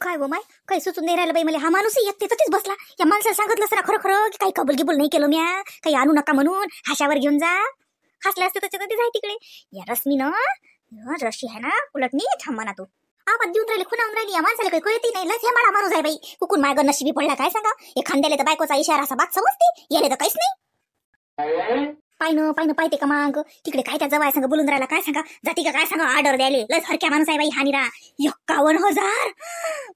काय व माय काही सुचून नाही राहिलं बाई मला. हा माणूस एक तिथंच बसला. या माणसाला सांगितलं सर खरं खरं की काही कबूल गिबूल नाही केलं म्या, काही आणू नका म्हणून हाशावर घेऊन जा. हसले असते त्याच्या जाय तिकडे. या रश्मीनं रशी आहे ना उलटणी थांबा ना तू. आवाज देऊन राहिली खुणावून राहिली. या माणसाला काही कळती नाही. लस हे माडा माणूस आहे बाई. कुकून माय नशिबी पडला काय सांगा. एखाद्याला तर बायकोचा इशारा असा बात समजते, याले तर काहीच नाही. पायनं पायते का माग तिकडे काय त्या जवाय सांगा बोलून राहिला काय सांगा. जाती का काय सांगा ऑर्डर द्यायले. लस हरक्या माणूस आहे बाई हा निरा. 51,000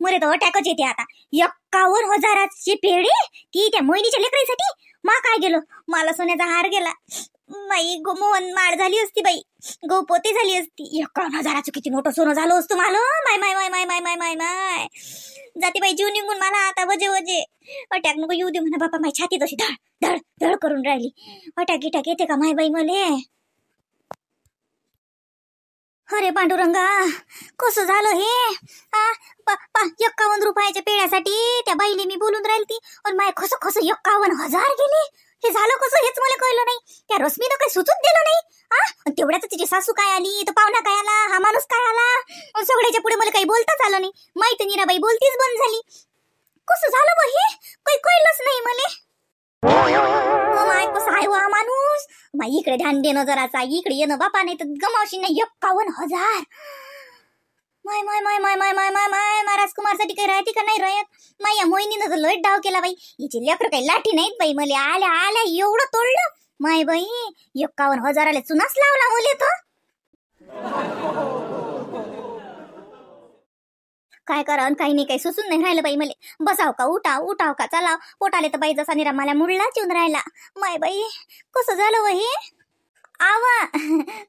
मरे तर अटॅकच येते आता. 51,000ची पेढी ती त्या मोहिनीच्या लेकरांसाठी. मा काय गेलो, मला सोन्याचा हार गेला बाई. मोहन माळ झाली असती बाई, गोपोती झाली असती. 51,000चं किती मोठं सोनं झालं असतं मला. माय माय माय माय माय माय माय माय जाते बाई जीव निघून मला आता. वजे वजे अटॅक नको येऊ दे म्हणा बापा. माझी छाती तशी धड धड धड करून राहिली. अटॅक गिटॅक येते का माय बाई मले. अरे पांडुरंगा कसं झालं हे. 51 रुपयाच्या पेढ्यासाठी त्या बाईने मी बोलून राहिली ती, आणि माय कसं 51,000 गेले. हे झालं कसं हेच मला कळलं नाही. त्या रश्मीनं काही सुचूच दिलं नाही. तेवढ्याच तिची सासू काय आली, तर पाहुणा काय आला, हा माणूस काय आला. सगळ्याच्या पुढे मला काही बोलताच आलं नाही. माहिती नीराबाई बोलतीच बंद झाली. कसं झालं बा हे काही कळलंच नाही मला. माय कसं आहे वा माणूस. माय इकडे ध्यान देणं जराचा, इकडे येणं बापा, नाही तर गमावशी नाही. 51,000 माय माय माय माय माय माय माय माय माय राजकुमारसाठी काही राहते का नाही राहत. माय या मोहिनीनं तर लयच डाव केला बाई. हिची लेकरं काही लाठी नाहीत बाई. मला आल्या आल्या एवढं तोडलं माय बाई. 51,000 चुनाच लावला मुले तो. काय करा काही नाही काही सुचून नाही राहिलं बाई मले. बसाव का उठाव का चलाव. पोटाले तर बाई जसा निरा मला मुडलाच येऊन राहिला. माय बाई कसं झालं व हे. आवा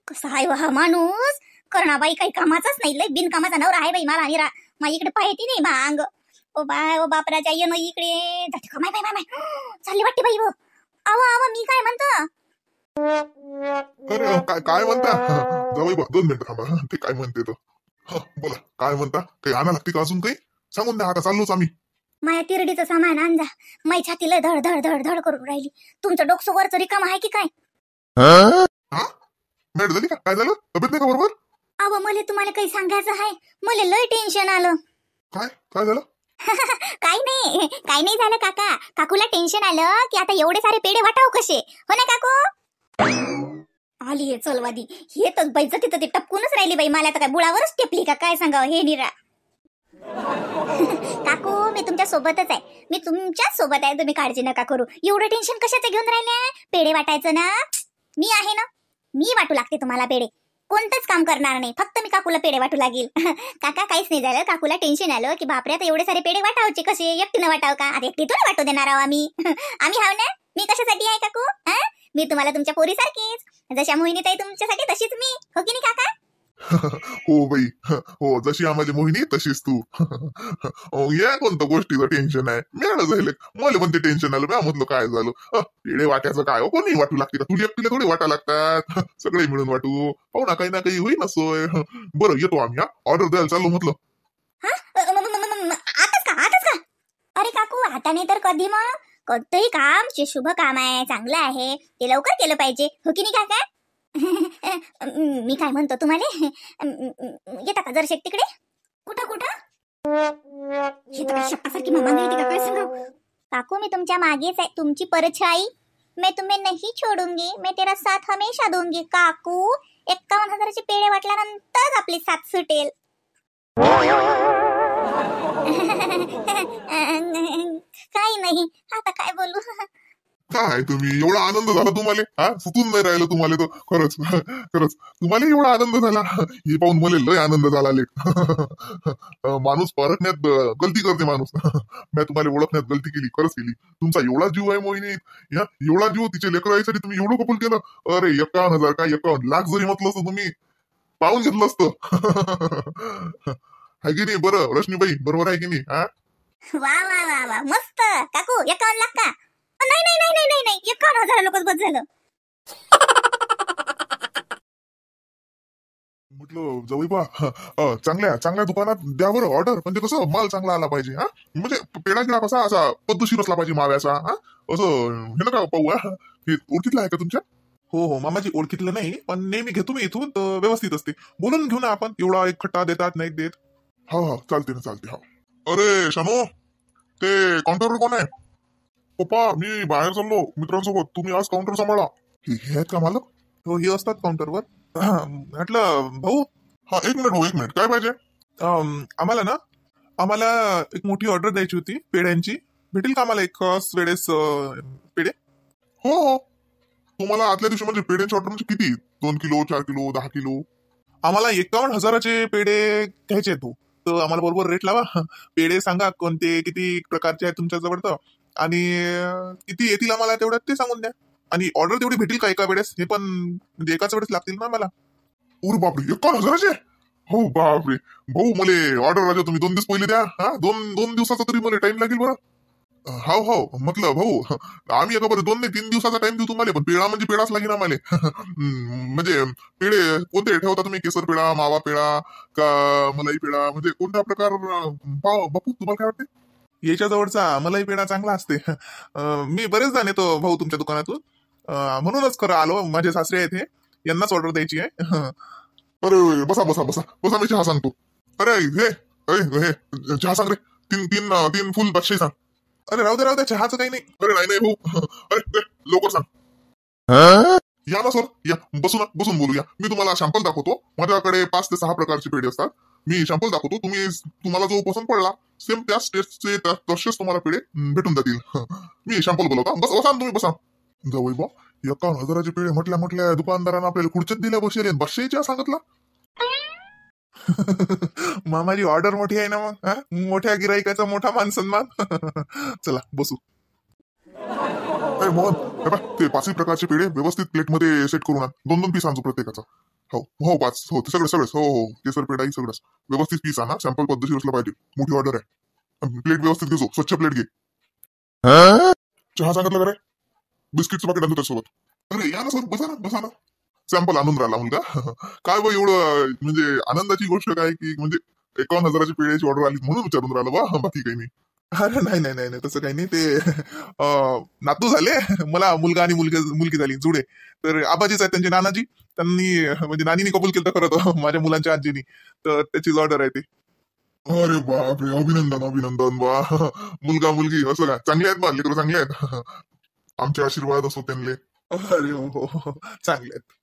कसा आहे हा माणूस. करणा बाई काही कामाचाच नाही. लय बिनकामाचा नवरा आहे बाई मला निरा. मा इकडे पाहती नाही मांग. ओ बाय ओ बापराच्या येणं इकडे जाते का. माय माय माय चालली वाटते बाई व. आवा मी काय म्हणतो. अरे काय म्हणता. जाऊ 2 मिनिटं थांबा. ते काय म्हणते तो. बोला काय म्हणता. काही आणा लागते का अजून काही सांगून द्या. आता चाललोच आम्ही. माया तिरडीचं सामान आणजा. माई छाती लय धड धड धड धड करून राहिली. तुमचं डोकं वरचं रिकाम आहे की काय. मॅड झाली का. काय झालं तब्येत नाही का बरोबर. अव मला तुम्हाला काही सांगायचं आहे. मला लय टेन्शन आलं. काय झालं. काही नाही झालं काका. काकूला टेन्शन आलं की आता एवढे सारे पेढे वाटाव कसे. हो ना काकू. आली आहे चलवादी. हे तर बाईचं तिथं ते टपकूनच राहिली बाई. मला तर काय बुळावरच टेपली का काय सांगावं हे निरा. काकू मी तुमच्या सोबतच आहे. मी तुमच्याच सोबत आहे. तुम्ही काळजी नका करू. एवढं टेन्शन कशाचं घेऊन राहिले. पेढे वाटायचं ना. मी आहे ना. मी वाटू लागते तुम्हाला पेढे. कोणतंच काम करणार नाही. फक्त मी काकूला पेढे वाटू लागेल. काका काहीच नाही झालं. काकूला टेन्शन आलं की बापरे आता एवढे सारे पेढे वाटावचे कसे. एकटीनं वाटाव का. आता एकटी थोडं वाटू देणार आहो आम्ही. आम्ही हाव ना. मी कशासाठी आहे काकू. मी तुम्हाला तुमच्या पोरीसारखीच. जशा मोहिनी ताई तुमच्यासाठी तशीच मी. हो की नाही काका. हो बाई हो. जशी आम्हाला मोहिनी तशीच तू. या कोणत्या गोष्टीचं टेन्शन आहे. मिळालं जाईल. मला पण ते टेन्शन आलं. मी म्हटलं काय झालं. पेढे वाट्याचं काय हो. कोणी वाटू लागते का. तुझी एकटीला थोडी वाटा लागतात. सगळे मिळून वाटू. पाहू ना काही ना काही होई ना सोय. बरं येतो आम्ही. ऑर्डर द्यायला चाललो म्हटलं. आताच का. अरे काकू आता नाही तर कधी मग. कोणतंही काम जे शुभ काम आहे चांगलं आहे ते लवकर केलं पाहिजे. हो की नाही काका. मी काय म्हणतो तुम्हाला. येता का जर शेक तिकडे. कुठं हे तर शप्पासारखी मामा येते का काय सांगा. काकू मी तुमच्या मागेच आहे. तुमची परछाई. मैं तुम्हें नहीं छोडूंगी. मैं तेरा साथ हमेशा दूंगी काकू. 51,000चे पेढे वाटल्यानंतर आपली साथ सुटेल. काही नाही आता काय बोलू. काय तुम्ही एवढा आनंद झाला तुम्हाला. सुटून नाही राहिलं तुम्हाला. तो खरंच तुम्हाला एवढा आनंद झाला. हे पाहून मला लय आनंद झाला. माणूस परखण्यात गलती करते माणूस. मी तुम्हाला ओळखण्यात गलती केली. खरंच केली. तुमचा एवढा जीव आहे मोहिनी. एवढा जीव तिचे लेकर यायसाठी तुम्ही एवढं कबूल केलं. अरे 51,000 काय 51,00,000 जरी म्हटलं असतं तुम्ही पाहून घेतलं असतं. आहे की नाही. बरं रश्मीबाई बरोबर आहे की नाही. वा वा वा वा मस्त काकू. 51,00,000 का. नाही 51,000 लोकच बस झालं. म्हटलं जाऊ बा चांगल्या दुकानात द्या बरं ऑर्डर. म्हणजे कसं माल चांगला आला पाहिजे. म्हणजे पेढा गिळा कसा असा पद्धतशीर असला पाहिजे माव्याचा. असं हे नका पाहू. हे ओळखीतलं आहे का तुमच्या. हो मामाजी ओळखीतलं नाही पण नेहमी घेतो मी इथून तर व्यवस्थित असते. बोलून घेऊ ना आपण. एवढा एक खट्टा देतात नाही देत. हा चालते ना चालते. हा अरे शानू, ते काउंटरवर कोण आहे? पप्पा, मी बाहेर चाललो मित्रांसोबत. तुम्ही आज काउंटर सांभाळा. हे आहेत का मालक? हो, हे असतात काउंटरवर. म्हटलं भाऊ, हा, एक मिनिट एक मिनिट. काय पाहिजे? आम्हाला एक मोठी ऑर्डर द्यायची होती पेढ्यांची. भेटेल का आम्हाला एक वेळेस पेढे? हो हो. तुम्हाला आदल्या दिवशी म्हणजे पेढ्यांची ऑर्डर म्हणजे किती? 2 किलो, 4 किलो, 10 किलो? आम्हाला 51,000चे पेढे घ्यायचे आहेत भाऊ. तर आम्हाला बरोबर रेट लावा. पेढे सांगा कोणते, किती प्रकारचे आहेत तुमच्याजवळ तर, आणि किती येतील आम्हाला तेवढ्यात ते सांगून द्या. आणि ऑर्डर तेवढी भेटेल का एका वेळेस? हे पण म्हणजे एकाच वेळेस लागतील ना मला. उर बापरे, 51,000चे? हो बापरे. भाऊ, मला ऑर्डर राजा तुम्ही 2 दिवस पहिले द्या. हा, दोन दिवसाचा तरी मला टाइम लागेल बरं. हो हो, म्हटलं भाऊ, आम्ही एका बरं 2 नाही 3 दिवसाचा टाइम देऊ तुम्हाला. पण पेढा म्हणजे पेढाच लागेल आम्हाला. म्हणजे पेढे कोणते ठेवता तुम्ही? केसर पेढा, मावा पेढा, का मलाई पेढा, म्हणजे कोणता प्रकार? बापू, तुम्हाला काय वाटते? याच्या जवळचा मलाई पेढा चांगला असते. मी बरेचदा नेतो भाऊ तुमच्या दुकानातून. म्हणूनच खरं आलो. माझे सासरे आहेत हे, यांनाच ऑर्डर द्यायची आहे. अरे बसा बसा बसा बसा, मी चहा सांगतो. अरे हे चहा सांग रे. तीन तीन तीन फुल बक्षी सांग. अरे राहू दे चहाचं काही नाही. अरे नाही भाऊ. अरे लवकर सांग. या ना सर, या बसून बोलूया. मी तुम्हाला सॅम्पल दाखवतो. माझ्याकडे 5 ते 6 प्रकारचे पेढे असतात. मी सॅम्पल दाखवतो. तुम्हाला जो पसंत पडला सेम त्याच टेस्टचे तसेच तुम्हाला पेढे भेटून जातील. मी सॅम्पल बोलवता. बसा ना तुम्ही, बसा. जाऊ बा, 51,000चे पेढे म्हटल्या दुकानदारांना आपल्याला खुर्च्यात दिल्या बसेल. बसशेच्या सांगितला. मामाजी ऑर्डर मोठी आहे ना मग. मोठ्या गिराईकाचा मोठा मान सन्मान. चला बसू. मोहन, हे बघ, ते 5 प्रकारचे पेढे व्यवस्थित प्लेटमध्ये सेट करून आण. 2-2 पीस आणतो प्रत्येकाचा. हो हो, 5. हो, ते सगळंच. हो हो, केसर पेढाही सगळंच व्यवस्थित पीस आणा. सॅम्पल पद्धतशीर असलं पाहिजे. मोठी ऑर्डर आहे. प्लेट व्यवस्थित घेतो. स्वच्छ प्लेट घे. चहा सांगितलं का रे? बिस्किटचं पाकिट आणतो त्यासोबत. अरे या ना सर, बसा ना. सॅम्पल आणून राहिला मुलगा. काय बा एवढं म्हणजे आनंदाची गोष्ट काय की म्हणजे 51,000ची पेढ्याची ऑर्डर आली म्हणून विचारून राहिलं बा, बाकी काही नाही. अरे नाही तसं काही नाही. ते नातू झाले मला. मुलगा आणि मुलगी झाली जुडे. तर आबाजीच आहेत त्यांचे नानाजी. त्यांनी म्हणजे नानीने कबूल केलं खरं तर माझ्या मुलांच्या आजीनी. तर त्याचीच ऑर्डर आहे ती. अरे बापरे, अभिनंदन बा. मुलगा मुलगी असं काय? चांगले आहेत बा, लेकरं चांगले आहेत. आमचे आशीर्वाद असो त्यांना. अरे हो, चांगले आहेत.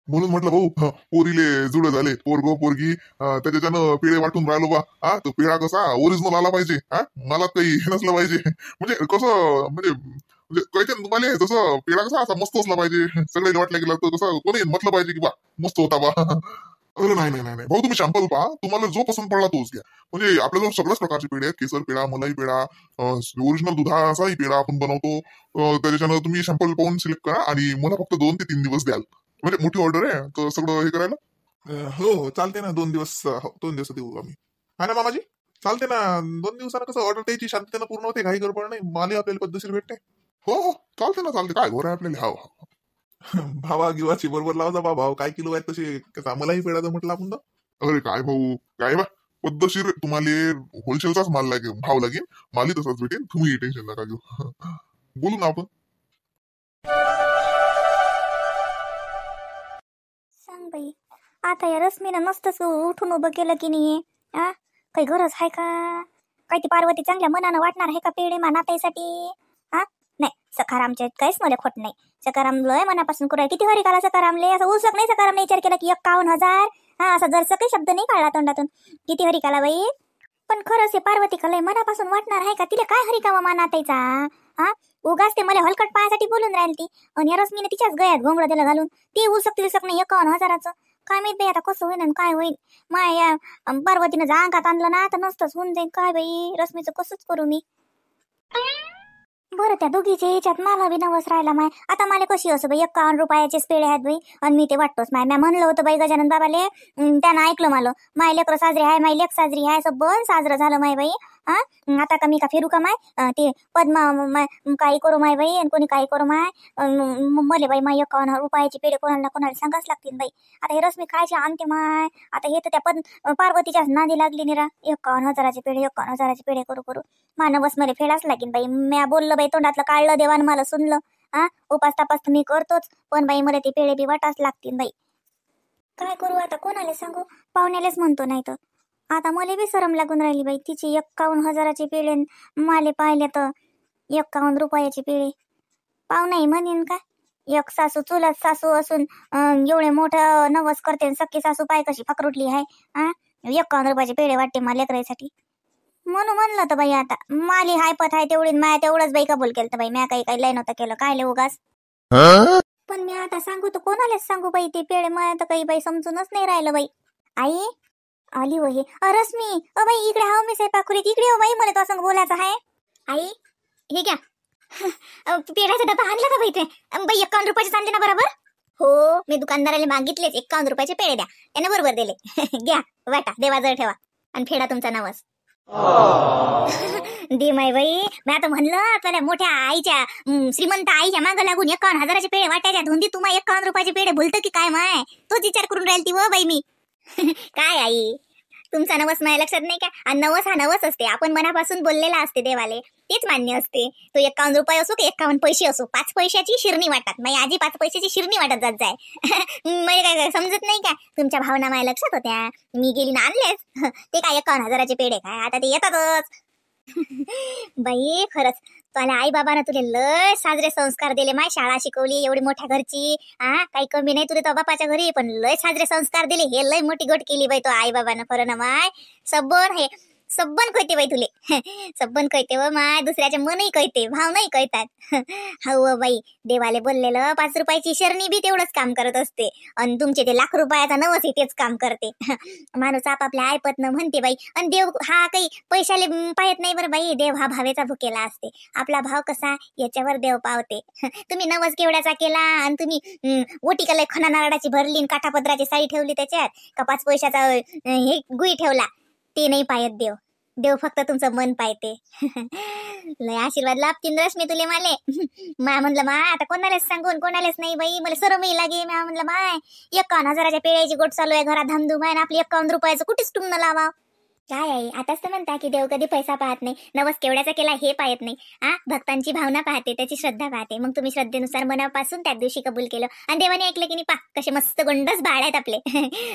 म्हणून म्हटलं भाऊ, पोरीले जुळं झाले. पोरगी त्याच्यानं पेढे वाटून राहिलो बा. तो पेढा कसा ओरिजिनल आला पाहिजे. मला काही हे नसलं पाहिजे. म्हणजे कसं म्हणजे काही तुम्हाला जसं पेढा कसा असा मस्त असला पाहिजे. सगळ्यांनी वाटलं गेलं तर कसं कोणी म्हटलं पाहिजे की बा मस्त होता बा. अरे नाही भाऊ, तुम्ही सॅम्पल पहा. तुम्हाला जो पसंत पडला तोच घ्या. म्हणजे आपल्याजवळ सगळ्याच प्रकारचे पेढे आहेत. केसर पेढा, मलाई पेढा, ओरिजिनल दुधाचाही पेढा आपण बनवतो. त्याच्यानं तुम्ही सॅम्पल पाहून सिलेक्ट करा आणि मला फक्त 2 ते 3 दिवस द्याल. म्हणजे मोठी ऑर्डर आहे तर सगळं हे करायला. हो चालते ना. 2 दिवस. 2 दिवस देऊ आम्ही. हा ना मामाजी, चालते ना. 2 दिवसानं कसं ऑर्डर द्यायची शांततेनं पूर्ण होते. काही गडबड नाही. माल आपल्याला पद्धतशीर भेटते. हो चालते. काय घोर आहे आपल्याला. हो. भावा गिवाची बरोबर लावजा भाव. काय किलो आहेत तसे कसा मलाही पेढाचं म्हटलं आपण तर. अरे काय भाऊ, काय बा पद्धतशीर तुम्हाला होलसेलचाच माल लागेल, भाव लागेल. मालही तसाच भेटेल. तुम्ही टेन्शन नका घेऊ. बोलू ना आपण. सांग बाई, आता या रश्मीनं मस्तच उठून उभं केलं की नाही. काही गरज आहे का? काही ती पार्वती चांगल्या मनानं वाटणार आहे का पेढे नाताईसाठी? नाही, सखारामच्या काहीच मला खोट नाही. सकाराम लय मनापासून करूया. किती हरी काला सकारामले असं उलसक नाही. सकारामने विचार केला की 51,000. असा जरसा काही शब्द नाही काढला तोंडातून. किती हरी काला बाई. पण खरंच हे पार्वती का लय मनापासून वाटणार आहे का? तिला काय हरी कावा मानातायचा? उगाच ते मला हलकट पायासाठी बोलून राहील ती. आणि या रश्मीने तिच्याच गळ्यात घोंगडं दिलं घालून. ती उलसक नाही 51,000चं. काय माहित बाई आता कसं होईन आणि काय होईल. माय या पार्वतीनं जा अंगात आणलं ना तर नसतंच होऊन जाईल. काय बाई, रश्मीचं कसंच करू मी. बरं, त्या दोघीच्या याच्यात मला बी नवस राहिला माय. आता मला कशी असं बाई 51 रुपयाचेच पेढे आहेत बाई. आणि मी ते वाटतोच माय. मी म्हणलं होतं बाई गजानन बाबाले. त्यानं ऐकलं मला. माय लेकरं साजरे आहे, माय लेक साजरी आहे, सबन साजरं झालं माय बाई. आता का मी का फिरू का माय? ते पद्मा काही करू माय बाई आणि कोणी काही करू माय. मले बाई माय 51 रुपयाचे पेढे कोणाला सांगाच लागतील बाई. आता हे रश्मी खायचे आणते माय. आता हे तर त्या पार्वतीच्याच नादी लागली निरा. 51,000चे पेढे 51,000चे पेढे करू मानव बस मला फेडाच लागेल बाई. म्या बोललं बाई, तोंडातलं काढलं देवान मला सुनलं. उपास तापास तर मी करतोच. पण बाई मला ते पेढे बी वाटाच लागतील बाई. काय करू आता, कोणाला सांगू? पाहुण्यालाच म्हणतो नाही तर. आता मला बी शरम लागून राहिली बाई. तिचे 51,000चे पेढे माले पाहिले तर 51 रुपयाचे पेढे. पाहुणाही म्हणेन का, एक सासू चुलत सासू असून एवढे मोठं नवस करते आणि सख्खी सासू पाय कशी फकरुटली आहे. 51 रुपयाचे पेढे वाटते मला लेकरासाठी. म्हणून म्हणलं तर बाई आता माली हायपत आहे तेवढी माया तेवढंच बाई कबूल केलं तर बाई. म्या काही लय नव्हतं केलं काय उगाच. पण मी आता सांगू तर कोणालाच सांगू बाई ते पेढे मला तर काही बाई समजूनच नाही राहिलं बाई. आई आली हो हे. रश्मी बाई इकडे हाव मी स्वयंपाकखोरीत इकडे हो बाई. मला तो असं बोलायचं आहे. आई हे घ्या पेढ्याचा डबा आणला का बाई ते. बाई 51 रुपयाचे आणले ना बरोबर. हो मी दुकानदाराला मागितलेच 51 रुपयाचे पेढे द्या. त्याने बरोबर दिले. घ्या वाटा देवाजवळ ठेवा आणि फेडा तुमचा नवस. दे माय बाई. मी आता म्हणलं आपल्याला मोठ्या आईच्या श्रीमंत आईच्या मागं लागून 51,000चे पेढे वाटायच्या धुंदी तुम्हा 51 रुपयाचे पेढे भुलतं की काय माय. तोच विचार करून राहील ती व बाई मी. काय आई तुमचा नवस माझ्या लक्षात नाही का. आणि नवस हा नवस असते. आपण मनापासून बोललेला असते देवाले तेच मान्य असते. तो 51 रुपये असो की 51 पैसे असो 5 पैशाची शिरणी वाटतात. माझी आजी 5 पैशाची शिरणी वाटत जात जाय. म्हणजे काय समजत नाही का. तुमच्या भावना माझ्या लक्षात होत्या. मी गेली ना आणलेच. ते काय 51,000चे पेढे काय आता ते येतातच. बाई खरंच तुला आई बाबानं तुले लय साजरे संस्कार दिले. माय शाळा शिकवली एवढी मोठ्या घरची. काही कमी नाही तुले तो बापाच्या घरी पण लय साजरे संस्कार दिले. हे लय मोठी गोष्ट केली बाई तो आई बाबानं खरं ना माय. सबन कळते बाई तुले. सबन कळते व माय. दुसऱ्याचे मनही कळते भावनाही कळतात. हो बाई देवाले बोललेलं 5 रुपयाची शरणी बी तेवढंच काम करत असते. आणि तुमचे ते लाख रुपयाचा नवसही तेच काम करते. माणूस आपापल्या आयपतनं म्हणते बाई. आणि देव हा काही पैशाले पाहत नाही बरं बाई. देव हा भावेचा भुकेला असते. आपला भाव कसा याच्यावर देव पावते. तुम्ही नवस केवढ्याचा केला आणि तुम्ही ओटी का लय खणा नारळाची भरली काठापदराची साडी ठेवली त्याच्यात का 5 पैशाचा हे गुई ठेवला ते नाही पाहत देव. देव फक्त तुमचं मन पाहते. लय आशीर्वाद लाभतीन रश्मी तुले माले. मा म्हणलं माय आता कोणालाच सांगून कोणालाच नाही बाई. मला सरमही लागे. म्या म्हणलं माय 51,000च्या पेढ्याची गोट चालू आहे घरात धामधूम आहे. आपली 51 रुपयाचं कुठेच टुमणं लावा. काय आहे आताच तर म्हणता की देव कधी पैसा पाहत नाही. नवस केवढ्याचा केला हे पाहत नाही. भक्तांची भावना पाहते त्याची श्रद्धा पाहते. मग तुम्ही श्रद्धेनुसार मनापासून त्या दिवशी कबूल केलं आणि देवाने ऐकलं की नाही पा कसे मस्त गोंडस बाळ आहेत आपले.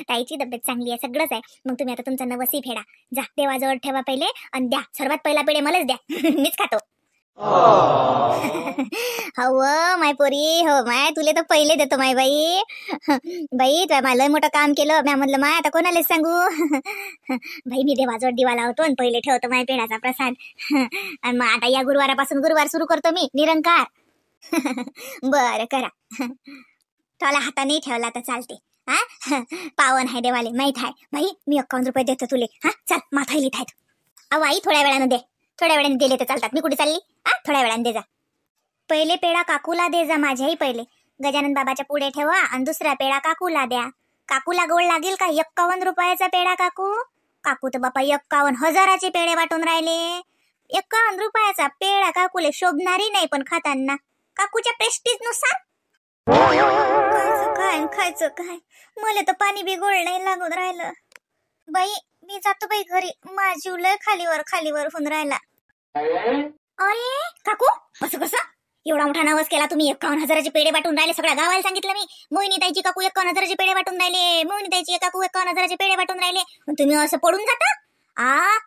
ताईची तब्येत चांगली आहे सगळंच आहे. मग तुम्ही आता तुमचा नवसही फेडा. जा देवाजवळ ठेवा पहिले आणि द्या. सर्वात पहिला पेढे मलाच द्या. मीच खातो. हो माय पोरी हो माय तुले तर पहिले देतो माय बाई. बाई तुला मला मोठं काम केलं. म्या म्हणलं माय आता कोणालाच सांगू. बाई मी देवाजवळ दिवा लावतो आणि पहिले ठेवतो माय पेढाचा प्रसाद. आणि मग आता या गुरुवारापासून गुरुवार सुरू करतो मी निरंकार. बरं करा. तुला हाताने ठेवला तर चालते. पावन आहे देवाले माहित आहे. बाई मी 51 रुपये देतो तुले. चल माथा लिहित आहेत. अहो आई थोड्या वेळानं दे. थोड्या वेळाने दिले तर चालतात. मी कुठे चालली. थोड्या वेळाने दे जा. पहिले पेढा काकूला दे जा. माझ्याही पहिले गजानन बाबाच्या पुढे ठेवा आणि दुसरा पेढा काकूला द्या. काकूला गोड लागेल का 51 रुपयाचा पेढा काकू. काकू तर बापा 51,000चे पेढे वाटून राहिले. 51 रुपयाचा पेढा काकूले शोभणारी नाही पण खाताना काकूच्या प्रेस्टीज नुसार खायचं काय. मला तर पाणी बी गोड नाही लागून राहिलं. बाई मी जातो बाई घरी. माझी लय खालीवर होऊन राहिला. अरे काकू असं कसं एवढा मोठा नवस केला तुम्ही. 51,000चे पेढे वाटून राहिले. सगळ्या गावाला सांगितलं मी. मोहिनी ताईची काकू 51,000चे पेढे वाटून राहिले. मोहिनी ताईची काकू 51,000चे पेढे वाटून राहिले. तुम्ही असं पडून जाता.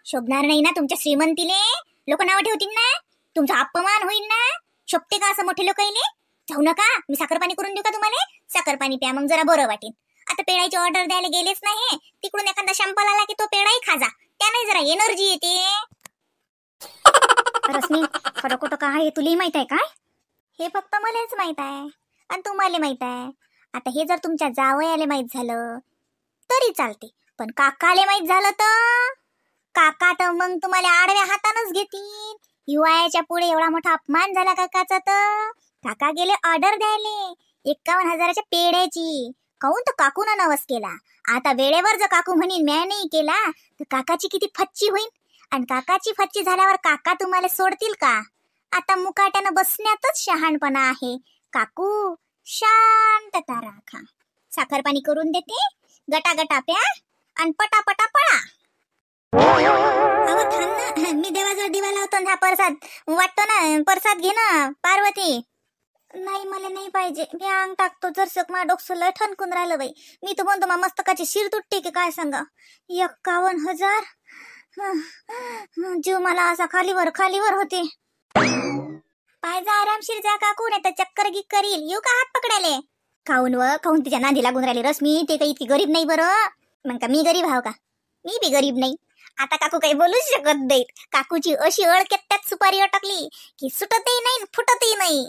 शोभणार नाही ना तुमच्या श्रीमंतीले. लोक नाव ठेवतील ना. तुमचा अपमान होईल ना. शोभते का असं मोठे लोक येईल. जाऊ नका. मी साखर पाणी करून देऊ का तुम्हाला. साखर पाणी प्या मग जरा बरं वाटेल. आता पेढाची ऑर्डर द्यायला गेलेच नाही. तिकडून एखादा शंपल आला की तो पेढाही खाजा. त्याने जरा एनर्जी येते. रश्मी खरं खोटं काय हे तुलाही माहित आहे काय. हे फक्त मलाच माहित आहे आणि तुम्हाला माहित आहे. आता हे जर तुमच्या जावयाले माहित झालं तरी चालते पण काकाले माहित झालं तर काका तर मग तुम्हाला आडव्या हातानच घेतील. युवायाच्या पुढे एवढा मोठा अपमान झाला काकाचा तर काका गेले ऑर्डर द्यायले 51,000च्या पेढ्याची. काहून तर काकून नवस केला. आता वेळेवर जर काकू म्हणीन म्या नाही केला तर काकाची किती फच्ची होईल. आणि काकाची फच्ची झाल्यावर काका तुम्हाला सोडतील का. आता मुकाट्यानं बसण्यातच शहाणपणा आहे. काकू शांतता राखा. साखर पाणी करून देते. गटा प्या आणि पटापटा पळा. अहो थांब ना. मी देवाजवळ दिवा लावतो ना. प्रसाद वाटतो ना. प्रसाद घे ना पार्वती. नाही मला नाही पाहिजे. मी अंग टाकतो जरसक मा डोकं लय ठणकून राहिलं बाई. मी तर म्हणतो मा मस्तकाची शिर तुटते की काय सांगा. 51,000. जीव मला असा खालीवर होते. पाय जा आरामशीर जा काकू, नाही तर चक्कर गिक्कर येईल. येऊ का हात पकडायले? काहून तिच्या नांदी लागून राहिली रश्मी. ते काही इतकी गरीब नाही बरं. मग का मी गरीब हाव का? मी बी गरीब नाही. आता काकू काही बोलूच शकत नाहीत. काकूची अशी अळकेत त्यात सुपारी अटकली की सुटतही नाही फुटतही नाही.